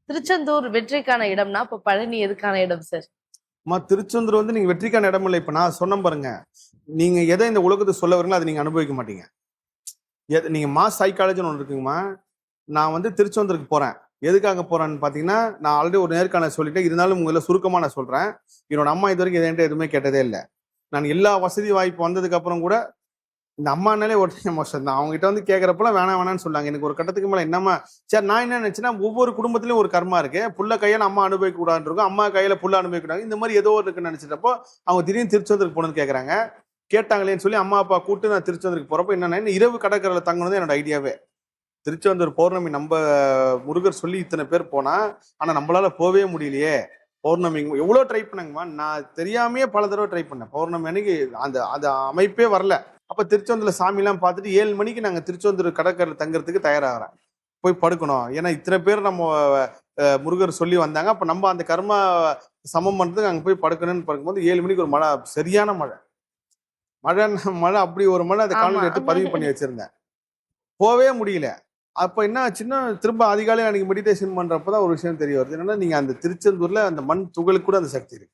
திருச்செந்தூர் வெற்றிக்கான இடம்னா இப்ப பழனி எதுக்கான இடம் சார்? திருச்செந்தூர் வந்து நீங்க வெற்றிக்கான இடம் இல்லை. இப்ப நான் சொன்ன பாருங்க, நீங்க எதை இந்த உலகத்தை சொல்ல வரீங்களோ அதை நீங்க அனுபவிக்க மாட்டீங்க. நீங்க மாஸ் சைக்காலஜின்னு ஒன்று இருக்குங்கம்மா. நான் வந்து திருச்செந்தூருக்கு போறேன். எதுக்காக போறேன்னு பாத்தீங்கன்னா, நான் ஆல்ரெடி ஒரு நேர்காணல் சொல்லிட்டேன். இருந்தாலும் உங்களை சுருக்கமா நான் சொல்றேன். என்னோட அம்மா இது வரைக்கும் என்கிட்ட எதுவுமே கேட்டதே இல்லை. நான் எல்லா வசதி வாய்ப்பு வந்ததுக்கு அப்புறம் கூட இந்த அம்மானாலே ஒரு மோசம் தான். அவங்க கிட்ட வந்து கேட்கறப்பெல்லாம் வேணாம்னு சொன்னாங்க. எனக்கு ஒரு கட்டத்துக்கு மேல என்னம்மா, சரி நான் என்ன நினைச்சேன்னா, ஒவ்வொரு குடும்பத்திலயும் ஒரு கர்மா இருக்கு. புள்ள கையால அம்மா அனுபவிக்க கூடாதுன்னு இருக்கும், அம்மா கையில புள்ள அனுபவிக்க கூடாது. இந்த மாதிரி ஏதோ ஒரு இருக்குன்னு நினைச்சிட்டப்போ அவங்க திடீர்னு திருச்செந்தூருக்கு போகணும்னு கேட்கறாங்க. கேட்டாங்களேன்னு சொல்லி அம்மா அப்பா கூட்டு நான் திருச்செந்தூருக்கு போறப்ப என்னன்னா, இரவு கடற்கரையில தங்கணும் என்னோட ஐடியாவே. திருச்செந்தூர் பௌர்ணமி நம்ம முருகர் சொல்லி இத்தனை பேர் போனா, ஆனா நம்மளால போவே முடியலையே. பௌர்ணமி எவ்வளவு ட்ரை பண்ணாங்கம்மா. நான் தெரியாமையே பல தடவை ட்ரை பண்ணேன். பௌர்ணமி அன்னைக்கு அந்த அமைப்பே வரல. அப்ப திருச்செந்தூர்ல சாமி எல்லாம் பார்த்துட்டு 7 மணிக்கு நாங்க திருச்செந்தூர் கடற்கரையில் தங்கறதுக்கு தயாராகிறேன். போய் படுக்கணும். ஏன்னா இத்தனை பேர் நம்ம முருகர் சொல்லி வந்தாங்க. அப்ப நம்ம அந்த கர்மா சமம் பண்றதுக்கு அங்க போய் படுக்கணும்னு பார்க்கும்போது 7 மணிக்கு ஒரு மழை, சரியான மழை. மழை அப்படி ஒரு மழை அந்த காலையில் எடுத்து பதிவு பண்ணி வச்சிருந்தேன். போவே முடியல. அப்ப என்ன ஆச்சுன்னா, திரும்ப அதிகாலையில் அன்னைக்கு மெடிடேஷன் பண்றப்பதான் ஒரு விஷயம் தெரிய வருது. என்னன்னா, நீங்க அந்த திருச்செந்தூர்ல அந்த மண் துகளுக்கு கூட அந்த சக்தி இருக்கு.